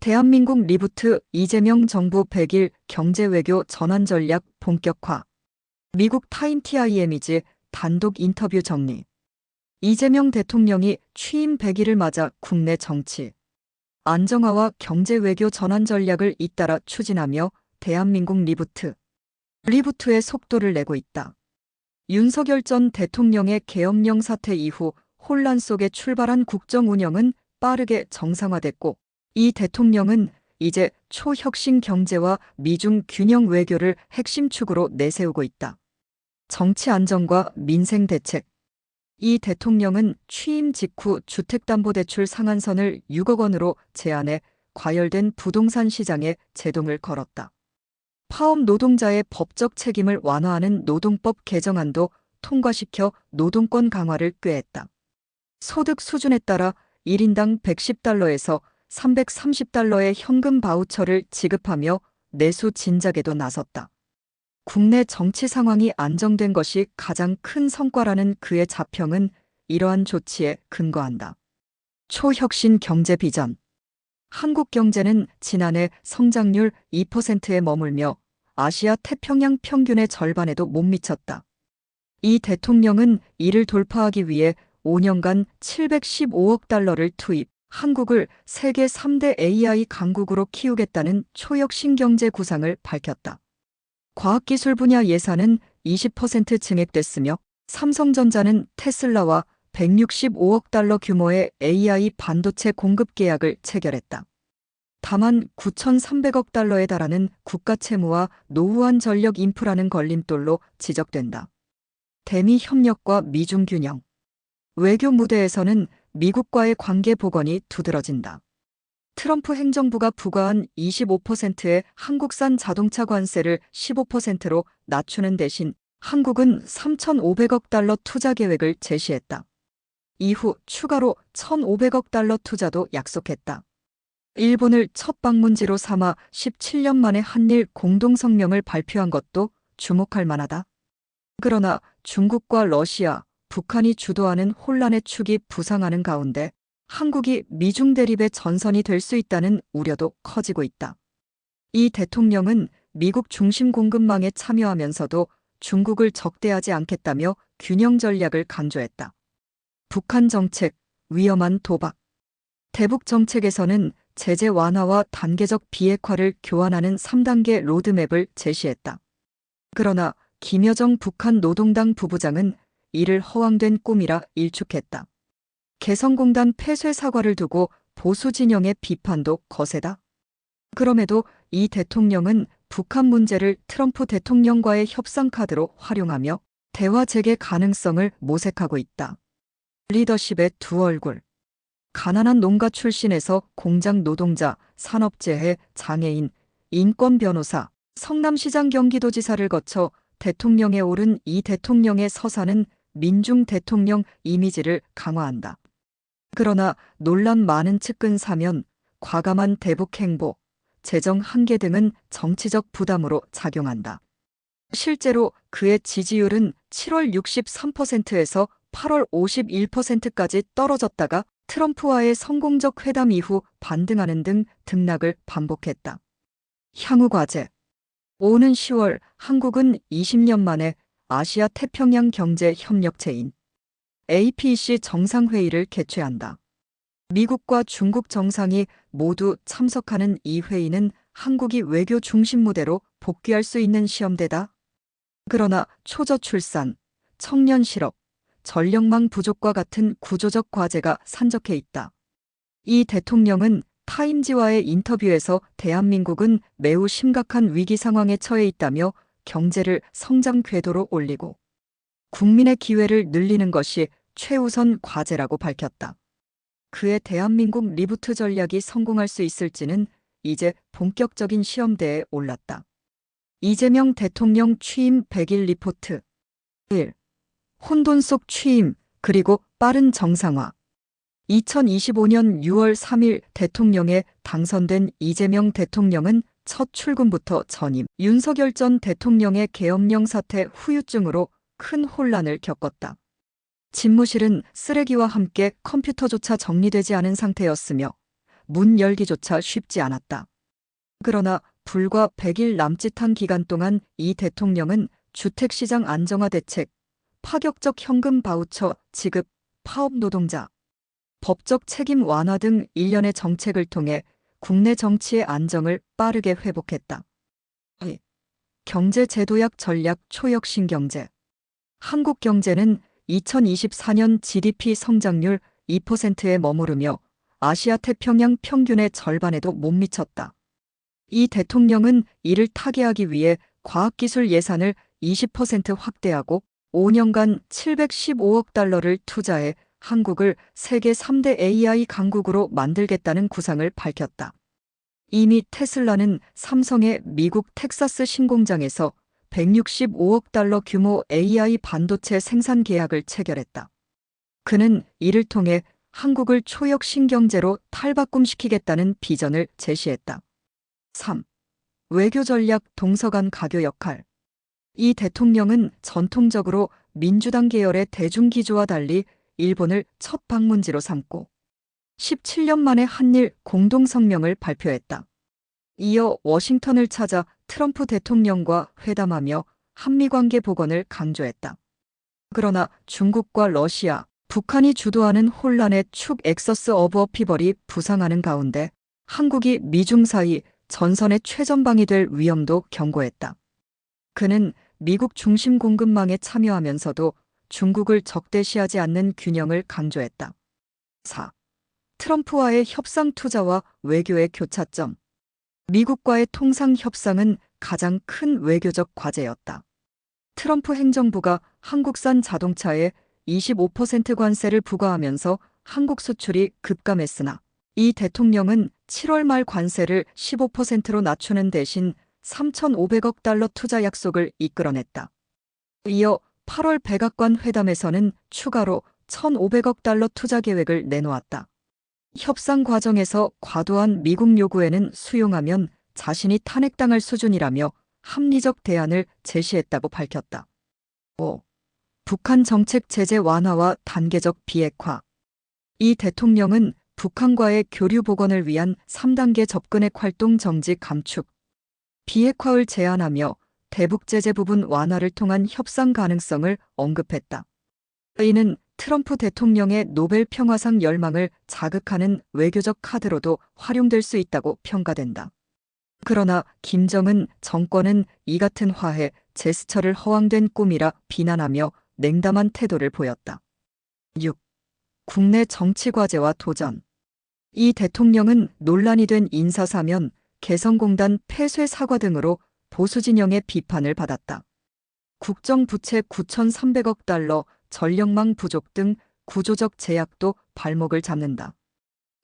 대한민국 리부트 이재명 정부 100일 경제외교 전환 전략 본격화. 미국 타임TIM이지 단독 인터뷰 정리. 이재명 대통령이 취임 100일을 맞아 국내 정치, 안정화와 경제외교 전환 전략을 잇따라 추진하며 대한민국 리부트의 속도를 내고 있다. 윤석열 전 대통령의 계엄령 사태 이후 혼란 속에 출발한 국정 운영은 빠르게 정상화됐고, 이 대통령은 이제 초혁신 경제와 미중 균형 외교를 핵심 축으로 내세우고 있다. 정치 안정과 민생 대책. 이 대통령은 취임 직후 주택담보대출 상한선을 6억 원으로 제한해 과열된 부동산 시장에 제동을 걸었다. 파업 노동자의 법적 책임을 완화하는 노동법 개정안도 통과시켜 노동권 강화를 꾀했다. 소득 수준에 따라 1인당 110달러에서 330달러의 현금 바우처를 지급하며 내수 진작에도 나섰다. 국내 정치 상황이 안정된 것이 가장 큰 성과라는 그의 자평은 이러한 조치에 근거한다. 초혁신 경제 비전. 한국 경제는 지난해 성장률 2%에 머물며 아시아 태평양 평균의 절반에도 못 미쳤다. 이 대통령은 이를 돌파하기 위해 5년간 715억 달러를 투입, 한국을 세계 3대 AI 강국으로 키우겠다는 초혁신 경제 구상을 밝혔다. 과학기술 분야 예산은 20% 증액됐으며 삼성전자는 테슬라와 165억 달러 규모의 AI 반도체 공급 계약을 체결했다. 다만 9,300억 달러에 달하는 국가 채무와 노후한 전력 인프라는 걸림돌로 지적된다. 대미 협력과 미중 균형. 외교 무대에서는 미국과의 관계 복원이 두드러진다. 트럼프 행정부가 부과한 25%의 한국산 자동차 관세를 15%로 낮추는 대신 한국은 3,500억 달러 투자 계획을 제시했다. 이후 추가로 1,500억 달러 투자도 약속했다. 일본을 첫 방문지로 삼아 17년 만에 한일 공동성명을 발표한 것도 주목할 만하다. 그러나 중국과 러시아, 북한이 주도하는 혼란의 축이 부상하는 가운데 한국이 미중 대립의 전선이 될 수 있다는 우려도 커지고 있다. 이 대통령은 미국 중심 공급망에 참여하면서도 중국을 적대하지 않겠다며 균형 전략을 강조했다. 북한 정책, 위험한 도박. 대북 정책에서는 제재 완화와 단계적 비핵화를 교환하는 3단계 로드맵을 제시했다. 그러나 김여정 북한 노동당 부부장은 이를 허황된 꿈이라 일축했다. 개성공단 폐쇄 사과를 두고 보수 진영의 비판도 거세다. 그럼에도 이 대통령은 북한 문제를 트럼프 대통령과의 협상 카드로 활용하며 대화 재개 가능성을 모색하고 있다. 리더십의 두 얼굴. 가난한 농가 출신에서 공장 노동자, 산업재해, 장애인, 인권 변호사, 성남시장 경기도지사를 거쳐 대통령에 오른 이 대통령의 서사는 민중 대통령 이미지를 강화한다. 그러나 논란 많은 측근 사면, 과감한 대북 행보, 재정 한계 등은 정치적 부담으로 작용한다. 실제로 그의 지지율은 7월 63%에서 8월 51%까지 떨어졌다가 트럼프와의 성공적 회담 이후 반등하는 등 등락을 반복했다. 향후 과제. 오는 10월 한국은 20년 만에 아시아 태평양 경제 협력체인 APEC 정상회의를 개최한다. 미국과 중국 정상이 모두 참석하는 이 회의는 한국이 외교 중심 무대로 복귀할 수 있는 시험대다. 그러나 초저출산, 청년 실업, 전력망 부족과 같은 구조적 과제가 산적해 있다. 이 대통령은 타임지와의 인터뷰에서 대한민국은 매우 심각한 위기 상황에 처해 있다며 경제를 성장 궤도로 올리고 국민의 기회를 늘리는 것이 최우선 과제라고 밝혔다. 그의 대한민국 리부트 전략이 성공할 수 있을지는 이제 본격적인 시험대에 올랐다. 이재명 대통령 취임 100일 리포트. 1. 혼돈 속 취임, 그리고 빠른 정상화. 2025년 6월 3일 대통령에 당선된 이재명 대통령은 첫 출근부터 전임 윤석열 전 대통령의 계엄령 사태 후유증으로 큰 혼란을 겪었다. 집무실은 쓰레기와 함께 컴퓨터조차 정리되지 않은 상태였으며 문 열기조차 쉽지 않았다. 그러나 불과 100일 남짓한 기간 동안 이 대통령은 주택시장 안정화 대책, 파격적 현금 바우처 지급, 파업 노동자, 법적 책임 완화 등 일련의 정책을 통해 국내 정치의 안정을 빠르게 회복했다. 경제 제도약 전략 초역 신경제. 한국 경제는 2024년 GDP 성장률 2%에 머무르며 아시아 태평양 평균의 절반에도 못 미쳤다. 이 대통령은 이를 타개하기 위해 과학기술 예산을 20% 확대하고 5년간 715억 달러를 투자해 한국을 세계 3대 AI 강국으로 만들겠다는 구상을 밝혔다. 이미 테슬라는 삼성의 미국 텍사스 신공장에서 165억 달러 규모 AI 반도체 생산 계약을 체결했다. 그는 이를 통해 한국을 초역 신경제로 탈바꿈시키겠다는 비전을 제시했다. 3. 외교 전략 동서간 가교 역할. 이 대통령은 전통적으로 민주당 계열의 대중기조와 달리 일본을 첫 방문지로 삼고 17년 만에 한일 공동성명을 발표했다. 이어 워싱턴을 찾아 트럼프 대통령과 회담하며 한미관계 복원을 강조했다. 그러나 중국과 러시아, 북한이 주도하는 혼란의 축 엑서스 어브 어피벌이 부상하는 가운데 한국이 미중 사이 전선의 최전방이 될 위험도 경고했다. 그는 미국 중심 공급망에 참여하면서도 중국을 적대시하지 않는 균형을 강조했다. 4. 트럼프와의 협상 투자와 외교의 교차점. 미국과의 통상 협상은 가장 큰 외교적 과제였다. 트럼프 행정부가 한국산 자동차에 25% 관세를 부과하면서 한국 수출이 급감했으나 이 대통령은 7월 말 관세를 15%로 낮추는 대신 3,500억 달러 투자 약속을 이끌어냈다. 이어 8월 백악관 회담에서는 추가로 1,500억 달러 투자 계획을 내놓았다. 협상 과정에서 과도한 미국 요구에는 수용하면 자신이 탄핵당할 수준이라며 합리적 대안을 제시했다고 밝혔다. 5. 북한 정책 제재 완화와 단계적 비핵화. 이 대통령은 북한과의 교류 복원을 위한 3단계 접근핵 활동 정지 감축, 비핵화를 제안하며 대북 제재 부분 완화를 통한 협상 가능성을 언급했다. 이는 트럼프 대통령의 노벨 평화상 열망을 자극하는 외교적 카드로도 활용될 수 있다고 평가된다. 그러나 김정은 정권은 이 같은 화해 제스처를 허황된 꿈이라 비난하며 냉담한 태도를 보였다. 6. 국내 정치 과제와 도전. 이 대통령은 논란이 된 인사사면, 개성공단 폐쇄 사과 등으로 보수 진영의 비판을 받았다. 국정부채 9,300억 달러, 전력망 부족 등 구조적 제약도 발목을 잡는다.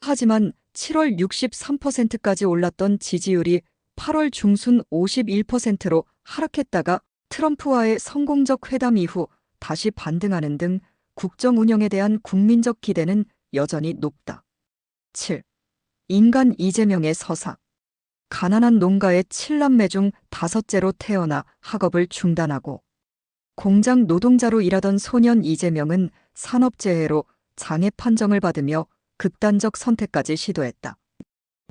하지만 7월 63%까지 올랐던 지지율이 8월 중순 51%로 하락했다가 트럼프와의 성공적 회담 이후 다시 반등하는 등 국정 운영에 대한 국민적 기대는 여전히 높다. 7. 인간 이재명의 서사. 가난한 농가의 7남매 중 5째로 태어나 학업을 중단하고 공장 노동자로 일하던 소년 이재명은 산업재해로 장애 판정을 받으며 극단적 선택까지 시도했다.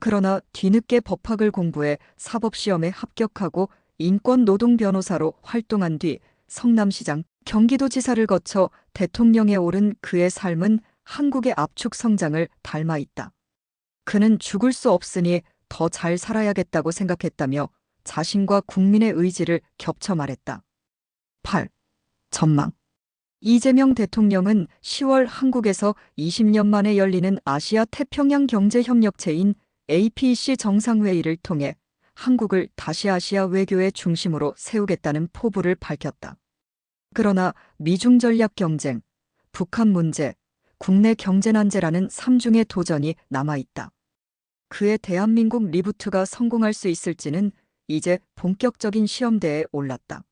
그러나 뒤늦게 법학을 공부해 사법시험에 합격하고 인권노동 변호사로 활동한 뒤 성남시장, 경기도지사를 거쳐 대통령에 오른 그의 삶은 한국의 압축 성장을 닮아 있다. 그는 죽을 수 없으니 더 잘 살아야겠다고 생각했다며 자신과 국민의 의지를 겹쳐 말했다. 8. 전망. 이재명 대통령은 10월 한국에서 20년 만에 열리는 아시아 태평양 경제협력체인 APEC 정상회의를 통해 한국을 다시 아시아 외교의 중심으로 세우겠다는 포부를 밝혔다. 그러나 미중 전략 경쟁, 북한 문제, 국내 경제 난제라는 3중의 도전이 남아있다. 그의 대한민국 리부트가 성공할 수 있을지는 이제 본격적인 시험대에 올랐다.